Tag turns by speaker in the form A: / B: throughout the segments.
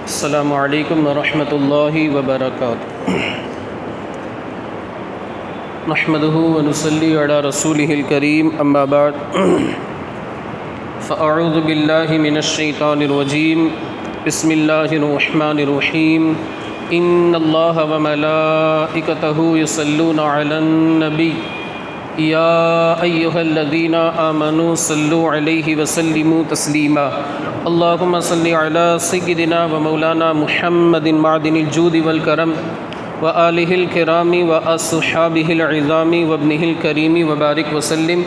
A: السلام علیکم ورحمۃ اللہ وبرکاتہ۔ نحمدہ ونصلی علی رسولہ الکریم، اما بعد فاعوذ باللہ من الشیطان الرجیم، بسم اللہ الرحمن الرحیم۔ ان اللہ وملائکتہ یصلون علی النبی یا ایہا الذین آمنوا صلوا علیہ وسلموا تسلیما۔ اللہم صلی علی سیدنا و مولانا محمد معدن الجود والکرم وآلہ الکرام واصحابہ العظام وابنہ الکریم وبارک وسلم۔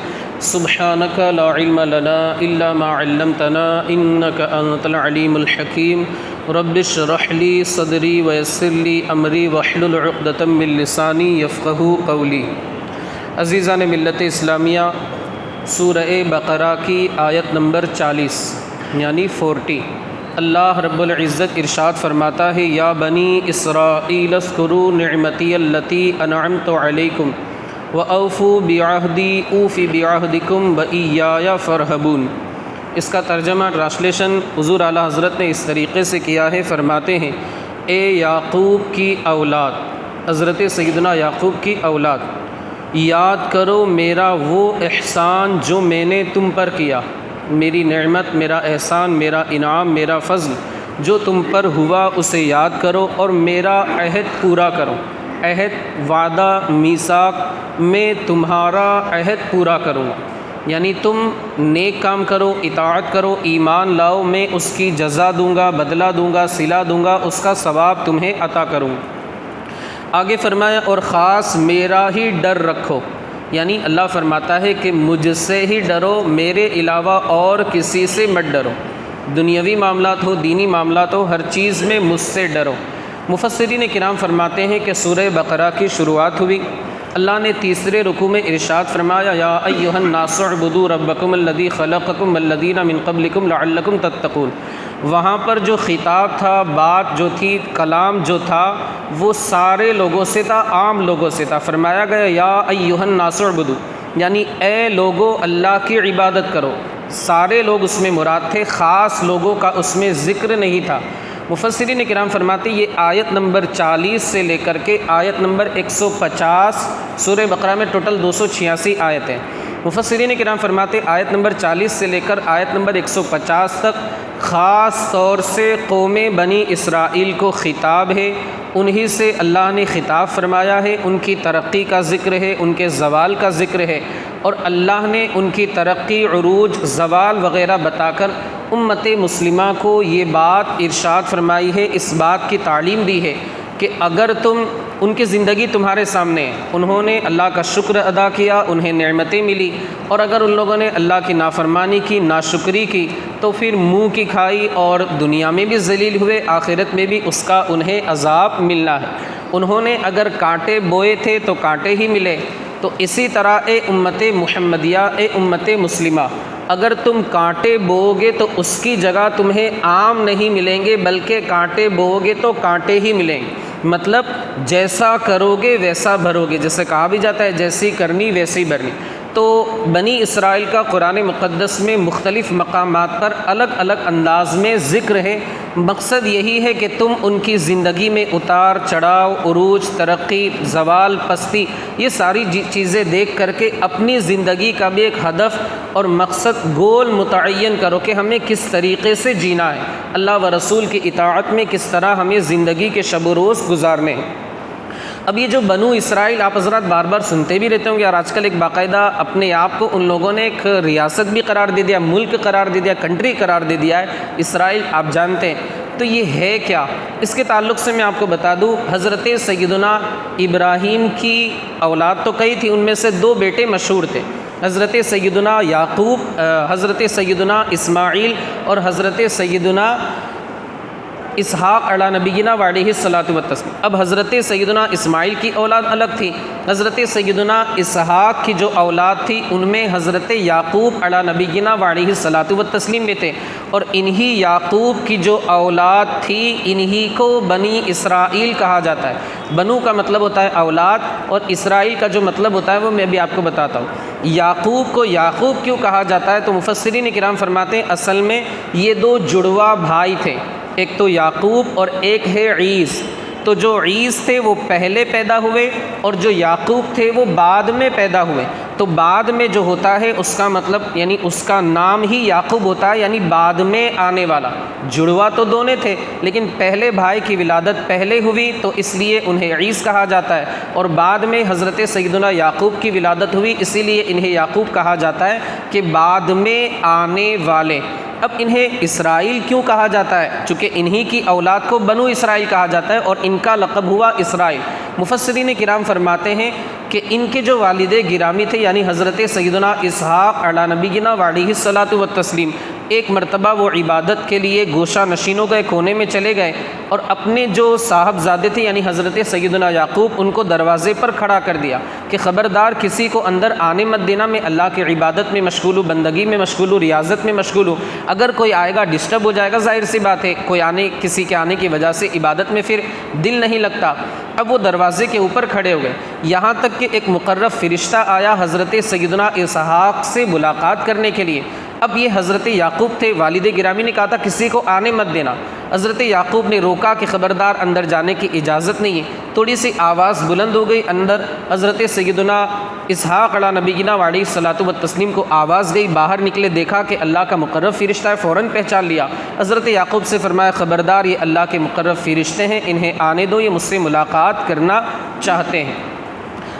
A: سبحانک لا علم لنا الا ما علمتنا انک انت العلیم الحکیم۔ رب اشرح لی صدری ویسر لی امری واحلل عقدۃ من لسانی یفقہوا قولی۔ عزیزان ملت اسلامیہ، سورہ بقرہ کی آیت نمبر 40 یعنی 40، اللہ رب العزت ارشاد فرماتا ہے، یا بنی اسرائیل اذکروا نعمتی التی انعمت علیکم واوفوا بعہدی اوف بعہدکم وایای فارہبون۔ اس کا ترجمہ ٹرانسلیشن حضور اعلیٰ حضرت نے اس طریقے سے کیا ہے، فرماتے ہیں، اے یعقوب کی اولاد، حضرت سیدنا یعقوب کی اولاد، یاد کرو میرا وہ احسان جو میں نے تم پر کیا، میری نعمت، میرا احسان، میرا انعام، میرا فضل جو تم پر ہوا، اسے یاد کرو اور میرا عہد پورا کرو۔ عہد، وعدہ، میثاق، میں تمہارا عہد پورا کروں گا، یعنی تم نیک کام کرو، اطاعت کرو، ایمان لاؤ، میں اس کی جزا دوں گا، بدلہ دوں گا، صلہ دوں گا، اس کا ثواب تمہیں عطا کروں گا۔ آگے فرمایا، اور خاص میرا ہی ڈر رکھو، یعنی اللہ فرماتا ہے کہ مجھ سے ہی ڈرو، میرے علاوہ اور کسی سے مت ڈرو، دنیاوی معاملات ہو، دینی معاملات ہو، ہر چیز میں مجھ سے ڈرو۔ مفسرین کرام فرماتے ہیں کہ سورہ بقرہ کی شروعات ہوئی، اللہ نے تیسرے رکوع میں ارشاد فرمایا، یا ایھا الناس اعبدوا ربکم الذی خلقکم والذین من قبلکم لعلکم تتقون۔ وہاں پر جو خطاب تھا، بات جو تھی، کلام جو تھا، وہ سارے لوگوں سے تھا، عام لوگوں سے تھا۔ فرمایا گیا، یا ایھا الناس اعبدوا، یعنی اے لوگو اللہ کی عبادت کرو۔ سارے لوگ اس میں مراد تھے، خاص لوگوں کا اس میں ذکر نہیں تھا۔ مفسرین کرام فرماتے ہیں، یہ آیت نمبر 40 سے لے کر کے آیت نمبر 150، سورہ بقرہ میں ٹوٹل 286 آیت ہیں۔ مفسرین کرام فرماتے ہیں، آیت نمبر 40 سے لے کر آیت نمبر 150 تک خاص طور سے قوم بنی اسرائیل کو خطاب ہے، انہی سے اللہ نے خطاب فرمایا ہے، ان کی ترقی کا ذکر ہے، ان کے زوال کا ذکر ہے، اور اللہ نے ان کی ترقی، عروج، زوال وغیرہ بتا کر امت مسلمہ کو یہ بات ارشاد فرمائی ہے، اس بات کی تعلیم دی ہے کہ اگر تم، ان کی زندگی تمہارے سامنے ہے، انہوں نے اللہ کا شکر ادا کیا، انہیں نعمتیں ملی، اور اگر ان لوگوں نے اللہ کی نافرمانی کی، ناشکری کی، تو پھر منہ کی کھائی اور دنیا میں بھی ذلیل ہوئے، آخرت میں بھی اس کا انہیں عذاب ملنا ہے۔ انہوں نے اگر کانٹے بوئے تھے تو کانٹے ہی ملے، تو اسی طرح اے امت محمدیہ، اے امت مسلمہ، اگر تم کانٹے بوؤ گے تو اس کی جگہ تمہیں آم نہیں ملیں گے، بلکہ کانٹے بوؤ گے تو کانٹے ہی ملیں گے۔ مطلب جیسا کرو گے ویسا بھرو گے، جیسے کہا بھی جاتا ہے جیسی کرنی ویسی بھرنی۔ تو بنی اسرائیل کا قرآن مقدس میں مختلف مقامات پر الگ الگ انداز میں ذکر ہے۔ مقصد یہی ہے کہ تم ان کی زندگی میں اتار چڑھاؤ، عروج، ترقی، زوال، پستی، یہ ساری چیزیں دیکھ کر کے اپنی زندگی کا بھی ایک ہدف اور مقصد، گول متعین کرو کہ ہمیں کس طریقے سے جینا ہے، اللہ و رسول کی اطاعت میں کس طرح ہمیں زندگی کے شب و روز گزارنے ہیں۔ اب یہ جو بنو اسرائیل آپ حضرات بار بار سنتے بھی رہتے ہوں گے، اور آج کل ایک باقاعدہ اپنے آپ کو ان لوگوں نے ایک ریاست بھی قرار دے دیا، ملک قرار دے دیا، کنٹری قرار دے دیا ہے اسرائیل، آپ جانتے ہیں۔ تو یہ ہے کیا؟ اس کے تعلق سے میں آپ کو بتا دوں، حضرت سیدنا ابراہیم کی اولاد تو کئی تھی، ان میں سے 2 بیٹے مشہور تھے، حضرت سیدنا یعقوب، حضرت سیدنا اسماعیل، اور حضرت سیدنا اسحاق علی نبینا وعلیہ الصلاۃ والتسلیم۔ اب حضرت سیدنا اسماعیل کی اولاد الگ تھی، حضرت سیدنا اسحاق کی جو اولاد تھی ان میں حضرت یعقوب علی نبینا وعلیہ الصلاۃ والتسلیم میں تھے، اور انہی یعقوب کی جو اولاد تھی انہی کو بنی اسرائیل کہا جاتا ہے۔ بنو کا مطلب ہوتا ہے اولاد، اور اسرائیل کا جو مطلب ہوتا ہے وہ میں بھی آپ کو بتاتا ہوں۔ یعقوب کو یعقوب کیوں کہا جاتا ہے؟ تو مفسرین کرام فرماتے ہیں اصل میں یہ 2 جڑواں بھائی تھے، ایک تو یعقوب اور ایک ہے عیس۔ تو جو عیس تھے وہ پہلے پیدا ہوئے اور جو یعقوب تھے وہ بعد میں پیدا ہوئے۔ تو بعد میں جو ہوتا ہے اس کا مطلب یعنی اس کا نام ہی یعقوب ہوتا ہے، یعنی بعد میں آنے والا۔ جڑوا تو دونوں تھے لیکن پہلے بھائی کی ولادت پہلے ہوئی تو اس لیے انہیں عیس کہا جاتا ہے، اور بعد میں حضرت سیدنا یعقوب کی ولادت ہوئی اسی لیے انہیں یعقوب کہا جاتا ہے کہ بعد میں آنے والے۔ اب انہیں اسرائیل کیوں کہا جاتا ہے؟ چونکہ انہی کی اولاد کو بنو اسرائیل کہا جاتا ہے اور ان کا لقب ہوا اسرائیل۔ مفسرین کرام فرماتے ہیں کہ ان کے جو والد گرامی تھے یعنی حضرت سیدنا اسحاق علی نبینا وعلیہ الصلاۃ والتسلیم، ایک مرتبہ وہ عبادت کے لیے گوشہ نشینوں کے کونے میں چلے گئے اور اپنے جو صاحبزادے تھے یعنی حضرت سیدنا یعقوب ان کو دروازے پر کھڑا کر دیا کہ خبردار کسی کو اندر آنے مت دینا، میں اللہ کی عبادت میں مشغول ہوں، بندگی میں مشغول ہوں، ریاضت میں مشغول ہوں، اگر کوئی آئے گا ڈسٹرب ہو جائے گا، ظاہر سی بات ہے کسی کے آنے کی وجہ سے عبادت میں پھر دل نہیں لگتا۔ اب وہ دروازے کے اوپر کھڑے ہو گئے، یہاں تک کہ ایک مقرب فرشتہ آیا حضرت سیدنا اسحاق سے ملاقات کرنے کے لیے۔ اب یہ حضرت یعقوب تھے، والد گرامی نے کہا تھا کسی کو آنے مت دینا۔ حضرت یعقوب نے روکا کہ خبردار اندر جانے کی اجازت نہیں ہے۔ تھوڑی سی آواز بلند ہو گئی اندر، حضرت سیدنا اسحاق علی نبینا وعلیہ الصلاۃ والتسلیم کو آواز گئی، باہر نکلے دیکھا کہ اللہ کا مقرب فرشتہ ہے، فوراً پہچان لیا۔ حضرت یعقوب سے فرمایا خبردار یہ اللہ کے مقرب فرشتے ہیں، انہیں آنے دو، یہ مجھ سے ملاقات کرنا چاہتے ہیں۔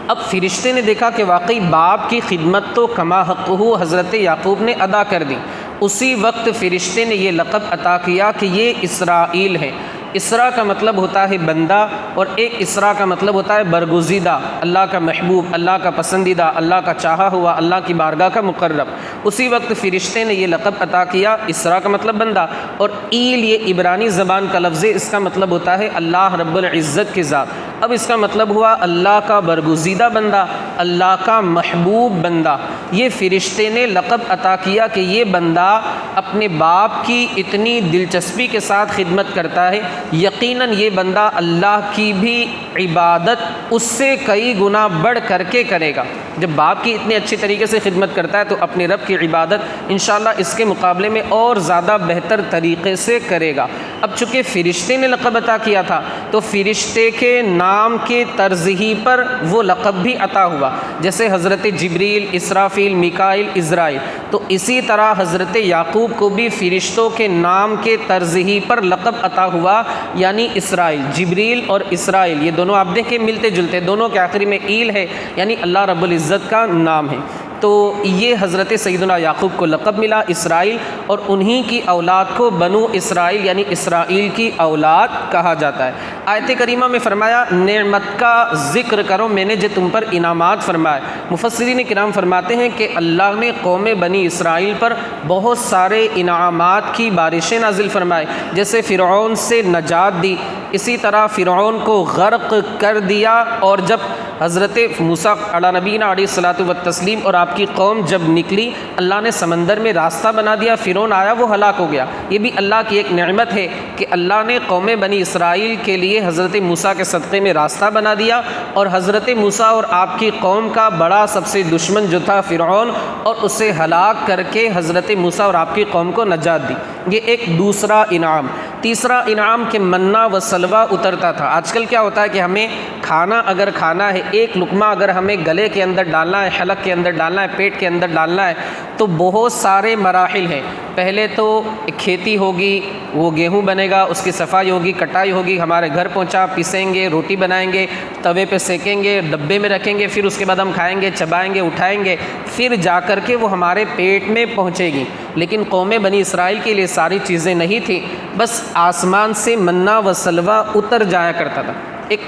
A: اب فرشتے نے دیکھا کہ واقعی باپ کی خدمت تو کما حق ہو حضرت یعقوب نے ادا کر دی۔ اسی وقت فرشتے نے یہ لقب عطا کیا کہ یہ اسرائیل ہے۔ اسرا کا مطلب ہوتا ہے بندہ اور ایک اسرا کا مطلب ہوتا ہے برگزیدہ، اللہ کا محبوب، اللہ کا پسندیدہ، اللہ کا چاہا ہوا، اللہ کی بارگاہ کا مقرب۔ اسی وقت فرشتے نے یہ لقب عطا کیا، اسرا کا مطلب بندہ، اور ایل یہ عبرانی زبان کا لفظ ہے، اس کا مطلب ہوتا ہے اللہ رب العزت کی ذات۔ اب اس کا مطلب ہوا اللہ کا برگزیدہ بندہ، اللہ کا محبوب بندہ۔ یہ فرشتے نے لقب عطا کیا کہ یہ بندہ اپنے باپ کی اتنی دلچسپی کے ساتھ خدمت کرتا ہے، یقیناً یہ بندہ اللہ کی بھی عبادت اس سے کئی گنا بڑھ کر کے کرے گا۔ جب باپ کی اتنے اچھی طریقے سے خدمت کرتا ہے تو اپنے رب کی عبادت انشاءاللہ اس کے مقابلے میں اور زیادہ بہتر طریقے سے کرے گا۔ اب چونکہ فرشتے نے لقب عطا کیا تھا تو فرشتے کے نام کے طرز ہی پر وہ لقب بھی عطا ہوا، جیسے حضرت جبریل، اسرافیل، میکائیل، عزرائیل، تو اسی طرح حضرت یعقوب کو بھی فرشتوں کے نام کے طرز ہی پر لقب عطا ہوا، یعنی اسرائیل۔ جبریل اور اسرائیل یہ دونوں آپ دیکھیں ملتے جلتے، دونوں کے آخری میں ایل ہے، یعنی اللہ رب العزت کا نام ہے۔ تو یہ حضرت سیدنا یعقوب کو لقب ملا اسرائیل، اور انہی کی اولاد کو بنو اسرائیل یعنی اسرائیل کی اولاد کہا جاتا ہے۔ آیت کریمہ میں فرمایا نعمت کا ذکر کرو، میں نے جو تم پر انعامات فرمائے۔ مفسرین کرام فرماتے ہیں کہ اللہ نے قوم بنی اسرائیل پر بہت سارے انعامات کی بارشیں نازل فرمائے، جیسے فرعون سے نجات دی، اسی طرح فرعون کو غرق کر دیا، اور جب حضرت موسیٰ علی نبینا علیہ الصلاۃ والتسلیم اور آپ کی قوم جب نکلی، اللہ نے سمندر میں راستہ بنا دیا، فرعون آیا وہ ہلاک ہو گیا۔ یہ بھی اللہ کی ایک نعمت ہے کہ اللہ نے قوم بنی اسرائیل کے لیے حضرت موسیٰ کے صدقے میں راستہ بنا دیا، اور حضرت موسیٰ اور آپ کی قوم کا بڑا سب سے دشمن جو تھا فرعون، اور اسے ہلاک کر کے حضرت موسیٰ اور آپ کی قوم کو نجات دی۔ یہ ایک دوسرا انعام۔ تیسرا انعام کہ منہ و سلوہ اترتا تھا۔ آج کل کیا ہوتا ہے کہ ہمیں کھانا اگر کھانا ہے، ایک لقمہ اگر ہمیں گلے کے اندر ڈالنا ہے، حلق کے اندر ڈالنا ہے، پیٹ کے اندر ڈالنا ہے، تو بہت سارے مراحل ہیں۔ پہلے تو کھیتی ہوگی، وہ گیہوں بنے گا، اس کی صفائی ہوگی، کٹائی ہوگی، ہمارے گھر پہنچا، پیسیں گے، روٹی بنائیں گے، توے پہ سینکیں گے، ڈبے میں رکھیں گے، پھر اس کے بعد ہم کھائیں گے، چبائیں گے، اٹھائیں گے، پھر جا کر کے وہ ہمارے پیٹ میں پہنچے گی۔ لیکن قوم بنی اسرائیل کے لیے ساری چیزیں نہیں تھیں، بس آسمان سے منہ و سلوہ اتر جایا کرتا تھا۔ ایک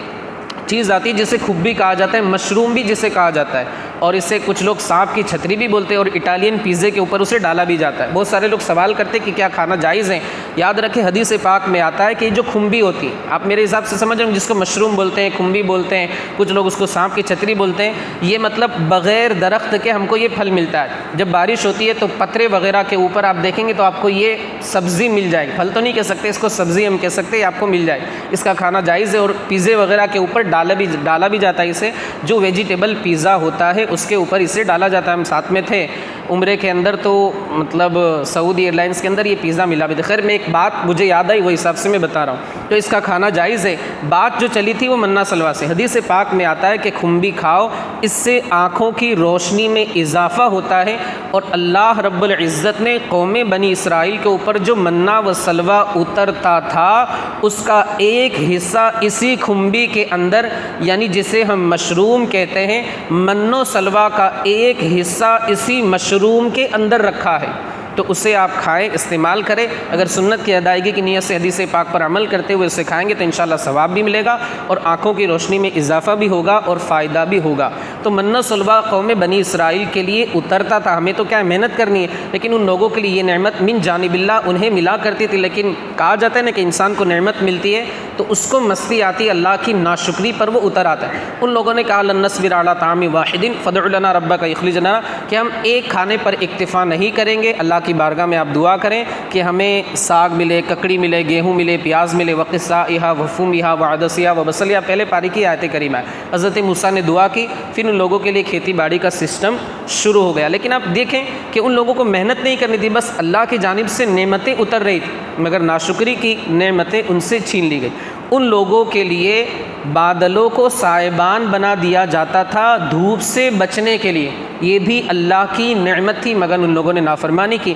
A: چیز آتی ہے جسے کھبی کہا جاتا ہے، مشروم بھی جسے کہا جاتا ہے، اور اسے کچھ لوگ سانپ کی چھتری بھی بولتے ہیں، اور اٹالین پیزے کے اوپر اسے ڈالا بھی جاتا ہے۔ بہت سارے لوگ سوال کرتے ہیں کہ کیا کھانا جائز ہے؟ یاد رکھیں حدیث پاک میں آتا ہے کہ جو کھمبی ہوتی ہے، آپ میرے حساب سے سمجھ رہے ہیں، جس کو مشروم بولتے ہیں، کھمبی بولتے ہیں، کچھ لوگ اس کو سانپ کی چھتری بولتے ہیں، یہ مطلب بغیر درخت کے ہم کو یہ پھل ملتا ہے۔ جب بارش ہوتی ہے تو پترے وغیرہ کے اوپر آپ دیکھیں گے تو آپ کو یہ سبزی مل جائے گی، پھل تو نہیں کہہ سکتے اس کو، سبزی ہم کہہ سکتے ہیں، آپ کو مل جائے، اس کا کھانا جائز ہے۔ اور پیزے وغیرہ کے اوپر ڈالا بھی جاتا ہے، اسے جو ویجیٹیبل پیزا ہوتا ہے اس کے اوپر اسے ڈالا جاتا ہے۔ ہم ساتھ میں تھے عمرے کے اندر تو مطلب سعودی ایئر لائنس کے اندر یہ پیزا ملا بھی تھا. خیر میں ایک بات مجھے یاد آئی وہ حساب سے میں بتا رہا ہوں. تو اس کا کھانا جائز ہے. بات جو چلی تھی وہ منا سلوا سے. حدیث پاک میں آتا ہے کہ کھمبی کھاؤ, اس سے آنکھوں کی روشنی میں اضافہ ہوتا ہے, اور اللہ رب العزت نے قوم بنی اسرائیل کے اوپر جو منا و سلوا اترتا تھا اس کا ایک حصہ اسی کھمبی کے اندر, یعنی جسے ہم مشروم کہتے ہیں, من و سلوا کا ایک حصہ اسی مشروم کے اندر رکھا ہے. تو اسے آپ کھائیں, استعمال کریں. اگر سنت کی ادائیگی کی نیت سے حدیث پاک پر عمل کرتے ہوئے اسے کھائیں گے تو انشاءاللہ ثواب بھی ملے گا اور آنکھوں کی روشنی میں اضافہ بھی ہوگا اور فائدہ بھی ہوگا. تو من و سلوا قوم بنی اسرائیل کے لیے اترتا تھا. ہمیں تو کیا محنت کرنی ہے, لیکن ان لوگوں کے لیے یہ نعمت من جانب اللہ انہیں ملا کرتی تھی. لیکن کہا جاتا ہے نا کہ انسان کو نعمت ملتی ہے تو اس کو مستی آتی ہے, اللہ کی ناشکری پر وہ اتر آتا ہے. ان لوگوں نے کہا لن نصبر علی طعام واحد فادع لنا ربک یخرج لنا, کہ ہم ایک کھانے پر اکتفا نہیں کریں گے. اللہ کی بارگاہ میں آپ دعا کریں کہ ہمیں ساگ ملے, ککڑی ملے, گیہوں ملے, پیاز ملے, وقصائہا وفومہا وعدسیہا وبصلیہا. پہلے پاری کی آیت کریمہ ہے. حضرت موسیٰ نے دعا کی, پھر ان لوگوں کے لیے کھیتی باڑی کا سسٹم شروع ہو گیا. لیکن آپ دیکھیں کہ ان لوگوں کو محنت نہیں کرنی تھی, بس اللہ کی جانب سے نعمتیں اتر رہی تھی, مگر ناشکری کی نعمتیں ان سے چھین لی گئی. ان لوگوں کے لیے بادلوں کو سائبان بنا دیا جاتا تھا دھوپ سے بچنے کے لیے, یہ بھی اللہ کی نعمت تھی, مگر ان لوگوں نے نافرمانی کی.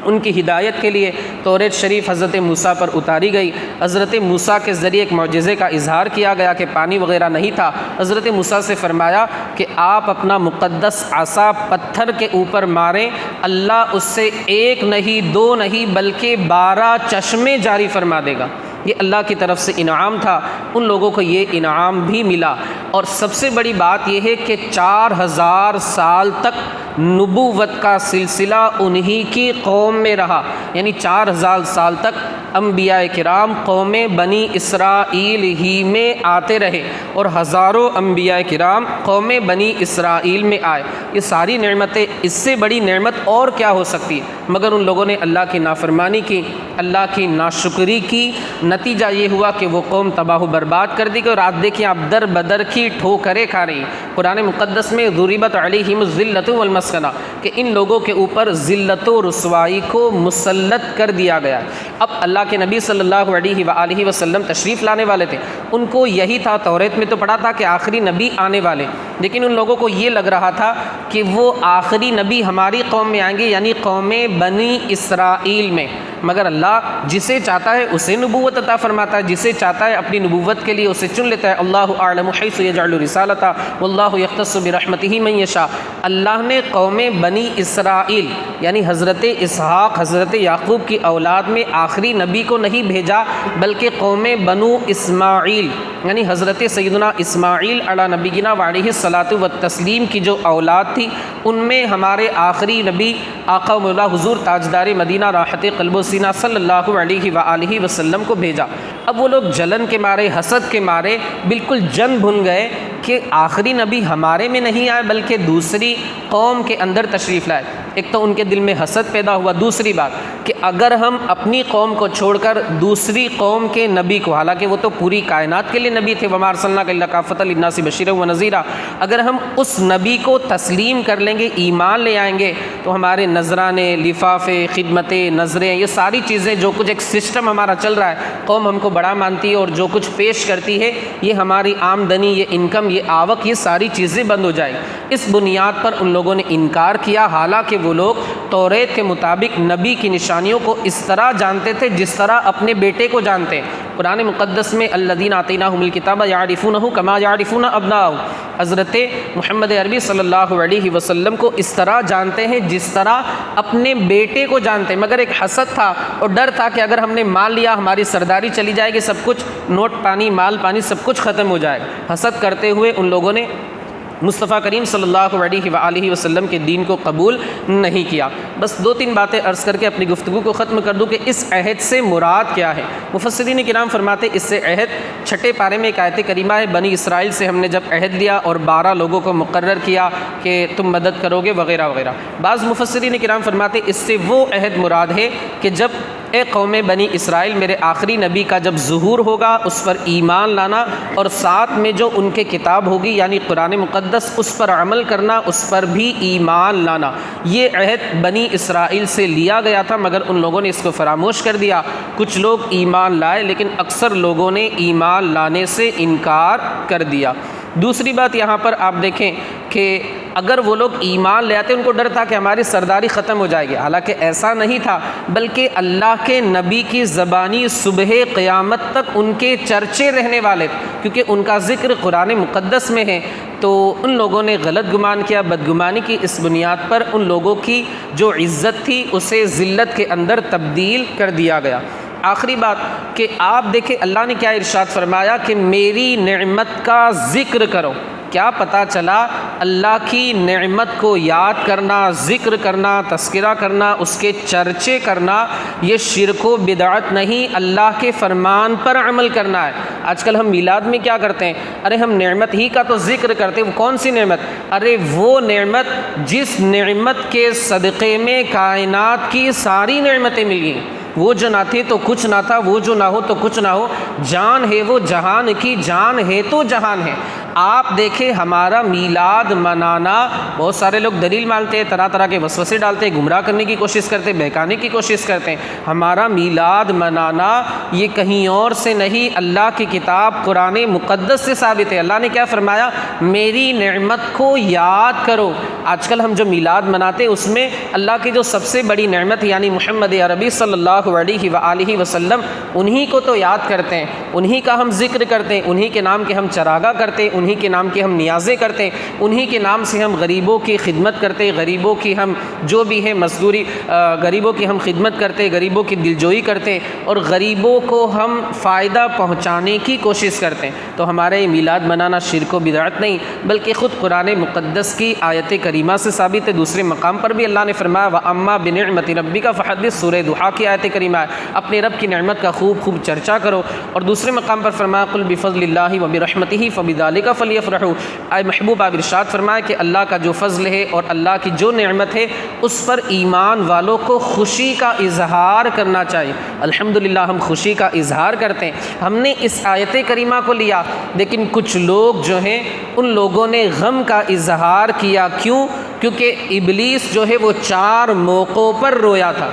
A: ان کی ہدایت کے لیے توریت شریف حضرت موسیٰ پر اتاری گئی. حضرت موسیٰ کے ذریعے ایک معجزے کا اظہار کیا گیا کہ پانی وغیرہ نہیں تھا. حضرت موسیٰ سے فرمایا کہ آپ اپنا مقدس عصا پتھر کے اوپر ماریں, اللہ اس سے ایک نہیں, دو نہیں, بلکہ 12 چشمے جاری فرما دے گا. یہ اللہ کی طرف سے انعام تھا. ان لوگوں کو یہ انعام بھی ملا. اور سب سے بڑی بات یہ ہے کہ 4000 سال تک نبوت کا سلسلہ انہی کی قوم میں رہا, یعنی 4000 سال تک انبیاء کرام قوم بنی اسرائیل ہی میں آتے رہے, اور ہزاروں انبیاء کرام قوم بنی اسرائیل میں آئے. یہ ساری نعمتیں, اس سے بڑی نعمت اور کیا ہو سکتی ہے, مگر ان لوگوں نے اللہ کی نافرمانی کی, اللہ کی ناشکری کی. نتیجہ یہ ہوا کہ وہ قوم تباہ و برباد کر دی گئی. اور آج دیکھیں آپ در بدر کی ٹھوکریں کھا رہی ہیں. قرآن مقدس میں ضربت علیہم الذلۃ والمسکنہ, کہ ان لوگوں کے اوپر ذلت و رسوائی کو مسلط کر دیا گیا. اب اللہ کے نبی صلی اللہ علیہ وآلہ وسلم تشریف لانے والے تھے, ان کو یہی تھا, توریت میں تو پڑھا تھا کہ آخری نبی آنے والے, لیکن ان لوگوں کو یہ لگ رہا تھا کہ وہ آخری نبی ہماری قوم میں آئیں گے, یعنی قوم بنی اسرائیل میں. مگر اللہ جسے چاہتا ہے اسے نبوت عطا فرماتا ہے, جسے چاہتا ہے اپنی نبوت کے لیے اسے چن لیتا ہے. اللہ اعلم حیث یجعل رسالتہ واللہ یختص برحمتہ من یشاء. اللہ نے قوم بنی اسرائیل یعنی حضرت اسحاق, حضرت یعقوب کی اولاد میں آخری نبی کو نہیں بھیجا, بلکہ قوم بنو اسماعیل یعنی حضرت سیدنا اسماعیل علی نبینا وعلیہ الصلاۃ والتسلیم کی جو اولاد تھی, ان میں ہمارے آخری نبی آقا مولا حضور تاجدار مدینہ راحت قلب و سینہ صلی اللہ علیہ وآلہ وسلم کو بھیجا. اب وہ لوگ جلن کے مارے, حسد کے مارے بالکل جن بھن گئے کہ آخری نبی ہمارے میں نہیں آئے بلکہ دوسری قوم کے اندر تشریف لائے. ایک تو ان کے دل میں حسد پیدا ہوا, دوسری بات کہ اگر ہم اپنی قوم کو چھوڑ کر دوسری قوم کے نبی کو, حالانکہ وہ تو پوری کائنات کے لیے نبی تھے, وما ارسلناک الا کافۃ للناس بشیرا ونذیرا, اگر ہم اس نبی کو تسلیم کر لیں گے, ایمان لے آئیں گے, تو ہمارے نذرانے, لفافے, خدمتیں, نظریں, یہ ساری چیزیں جو کچھ ایک سسٹم ہمارا چل رہا ہے, قوم ہم کو بڑا مانتی ہے اور جو کچھ پیش کرتی ہے, یہ ہماری آمدنی, یہ انکم, یہ آوک, یہ ساری چیزیں بند ہو جائیں. اس بنیاد پر ان لوگوں نے انکار کیا, حالانکہ وہ لوگ توریت کے مطابق نبی کی نشانیوں کو اس طرح جانتے تھے جس طرح اپنے بیٹے کو جانتے ہیں. قرآن مقدس میں الذین آتیناہم الکتاب یعرفونہ کما یعرفون ابناءہم, حضرت محمد عربی صلی اللہ علیہ وسلم کو اس طرح جانتے ہیں جس طرح اپنے بیٹے کو جانتے ہیں. مگر ایک حسد تھا اور ڈر تھا کہ اگر ہم نے مال لیا ہماری سرداری چلی جائے گی, سب کچھ نوٹ پانی, مال پانی, سب کچھ ختم ہو جائے. حسد کرتے ہوئے ان لوگوں نے مصطفیٰ کریم صلی اللہ علیہ وآلہ وسلم کے دین کو قبول نہیں کیا. بس 2-3 باتیں عرض کر کے اپنی گفتگو کو ختم کر دوں کہ اس عہد سے مراد کیا ہے. مفسرین کرام فرماتے اس سے عہد 6 پارے میں ایک آیت کریمہ ہے, بنی اسرائیل سے ہم نے جب عہد لیا اور 12 لوگوں کو مقرر کیا کہ تم مدد کرو گے وغیرہ وغیرہ. بعض مفسرین کرام فرماتے اس سے وہ عہد مراد ہے کہ جب اے قوم بنی اسرائیل میرے آخری نبی کا جب ظہور ہوگا اس پر ایمان لانا، اور ساتھ میں جو ان کے کتاب ہوگی یعنی قرآن مقدس اس پر عمل کرنا، اس پر بھی ایمان لانا۔ یہ عہد بنی اسرائیل سے لیا گیا تھا مگر ان لوگوں نے اس کو فراموش کر دیا۔ کچھ لوگ ایمان لائے لیکن اکثر لوگوں نے ایمان لانے سے انکار کر دیا۔ دوسری بات یہاں پر آپ دیکھیں کہ اگر وہ لوگ ایمان لے آتے ان کو ڈر تھا کہ ہماری سرداری ختم ہو جائے گی، حالانکہ ایسا نہیں تھا، بلکہ اللہ کے نبی کی زبانی صبح قیامت تک ان کے چرچے رہنے والے تھے، کیونکہ ان کا ذکر قرآن مقدس میں ہے۔ تو ان لوگوں نے غلط گمان کیا، بدگمانی کی، اس بنیاد پر ان لوگوں کی جو عزت تھی اسے ذلت کے اندر تبدیل کر دیا گیا۔ آخری بات کہ آپ دیکھیں اللہ نے کیا ارشاد فرمایا کہ میری نعمت کا ذکر کرو۔ کیا پتہ چلا اللہ کی نعمت کو یاد کرنا، ذکر کرنا، تذکرہ کرنا، اس کے چرچے کرنا، یہ شرک و بدعت نہیں، اللہ کے فرمان پر عمل کرنا ہے۔ آج کل ہم میلاد میں کیا کرتے ہیں؟ ارے ہم نعمت ہی کا تو ذکر کرتے ہیں۔ وہ کون سی نعمت؟ ارے وہ نعمت جس نعمت کے صدقے میں کائنات کی ساری نعمتیں مل گئیں۔ وہ جو نہ تھی تو کچھ نہ تھا، وہ جو نہ ہو تو کچھ نہ ہو، جان ہے وہ جہان کی، جان ہے تو جہان ہے۔ آپ دیکھیں ہمارا میلاد منانا، بہت سارے لوگ دلیل مانتے ہیں، طرح طرح کے وسوسے ڈالتے ہیں، گمراہ کرنے کی کوشش کرتے ہیں، بہکانے کی کوشش کرتے ہیں۔ ہمارا میلاد منانا یہ کہیں اور سے نہیں، اللہ کی کتاب قرآن مقدس سے ثابت ہے۔ اللہ نے کیا فرمایا؟ میری نعمت کو یاد کرو۔ آج کل ہم جو میلاد مناتے ہیں اس میں اللہ کی جو سب سے بڑی نعمت یعنی محمد عربی صلی اللہ علیہ وآلہ وسلم، انہی کو تو یاد کرتے ہیں، انہی کا ہم ذکر کرتے ہیں، انہی کے نام کے ہم چراغاں کرتے ہیں، انہی کے نام کی ہم نیازیں کرتے ہیں، انہی کے نام سے ہم غریبوں کی خدمت کرتے ہیں، غریبوں کی ہم جو بھی ہے مزدوری، غریبوں کی ہم خدمت کرتے ہیں، غریبوں کی دلجوئی کرتے ہیں، اور غریبوں کو ہم فائدہ پہنچانے کی کوشش کرتے ہیں۔ تو ہمارے یہ میلاد منانا شرک و بدعت نہیں بلکہ خود قرآن مقدس کی آیت کریمہ سے ثابت ہے۔ دوسرے مقام پر بھی اللہ نے فرمایا وَأَمَّا بِنِعْمَةِ رَبِّكَ فَحَدِّثْ، سورہ ضحیٰ کی آیت کریمہ ہے، اپنے رب کی نعمت کا خوب خوب چرچا کرو۔ اور دوسرے مقام پر فرمایا قُلْ بِفَضْلِ اللَّهِ وَبِرَحْمَتِهِ فَبِذَلِكَ فَلْيَفْرَحُوا، اے محبوب آپ ارشاد فرمایا کہ اللہ کا جو فضل ہے اور اللہ کی جو نعمت ہے اس پر ایمان والوں کو خوشی کا اظہار کرنا چاہیے۔ الحمدللہ ہم خوشی کا اظہار کرتے ہیں۔ ہم نے اس آیت کریمہ کو لیا لیکن کچھ لوگ جو ہیں ان لوگوں نے غم کا اظہار کیا۔ کیوں؟ کیونکہ ابلیس جو ہے وہ 4 موقعوں پر رویا تھا۔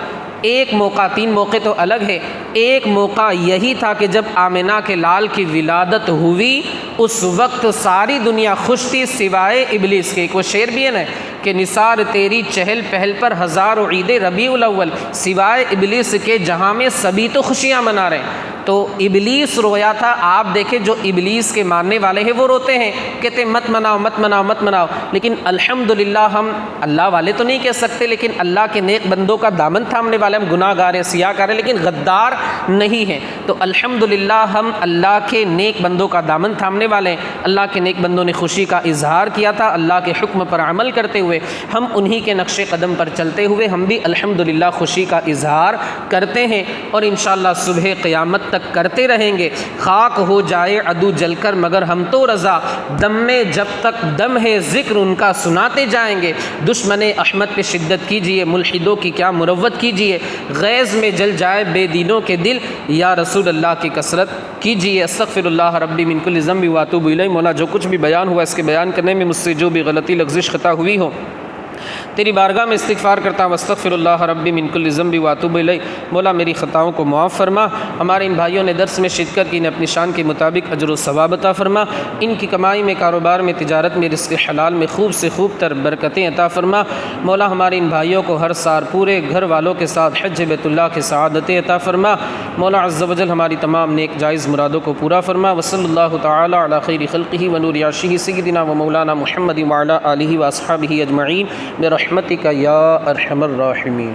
A: ایک موقع، 3 موقع تو الگ ہے، ایک موقع یہی تھا کہ جب آمنہ کے لال کی ولادت ہوئی اس وقت ساری دنیا خوش تھی سوائے ابلیس کے۔ ایک وہ شعر بھی ہے نا کہ نثار تیری چہل پہل پر ہزاروں عید ربیع الاول، سوائے ابلیس کے جہاں میں سبھی تو خوشیاں منا رہے ہیں۔ تو ابلیس رویا تھا۔ آپ دیکھیں جو ابلیس کے ماننے والے ہیں وہ روتے ہیں، کہتے ہیں مت مناؤ مت مناؤ مت مناؤ، لیکن الحمدللہ ہم اللہ والے تو نہیں کہہ سکتے لیکن اللہ کے نیک بندوں کا دامن تھامنے والے، ہم گناہ گار ہیں، سیاہ کار ہیں لیکن غدار نہیں ہیں۔ تو الحمدللہ ہم اللہ کے نیک بندوں کا دامن تھامنے والے ہیں۔ اللہ کے نیک بندوں نے خوشی کا اظہار کیا تھا، اللہ کے حکم پر عمل کرتے ہوئے، ہم انہی کے نقش قدم پر چلتے ہوئے ہم بھی الحمدللہ خوشی کا اظہار کرتے ہیں اور انشاءاللہ صبح قیامت تک کرتے رہیں گے۔ خاک ہو جائے عدو جل کر مگر ہم تو رضا، دم میں جب تک دم ہے ذکر ان کا سناتے جائیں گے۔ دشمن احمد پہ شدت کیجئے، ملحدوں کی کیا مروت کیجئے، غیظ میں جل جائے بے دینوں کے دل، یا رسول اللہ کی کثرت کیجئے۔ استغفر اللہ ربی من کل ذنب واتوب الیہ۔ مولا جو کچھ بھی بیان ہوا اس کے بیان کرنے میں مجھ سے جو بھی غلطی لغزش خطا ہوئی ہو تیری بارگاہ میں استغفار کرتا ہوں، استغفر اللہ ربی من کل ذنب واتوب الیہ۔ مولا میری خطاؤں کو معاف فرما۔ ہمارے ان بھائیوں نے درس میں شرکت کی، انہیں اپنی شان کے مطابق اجر و ثواب عطا فرما۔ ان کی کمائی میں، کاروبار میں، تجارت میں، رزق حلال میں خوب سے خوب تر برکتیں عطا فرما۔ مولا ہمارے ان بھائیوں کو ہر سال پورے گھر والوں کے ساتھ حج بیت اللہ کی سعادتیں عطا فرما۔ مولا عز و جل ہماری تمام نیک جائز مرادوں کو پورا فرما۔ وصلی اللہ تعالی علی خیر خلقہ ونور عرشہ سیدنا و مولانا محمد وعلی آلہ واصحابہ اجمعین برحمتک یا ارحم الراحمین۔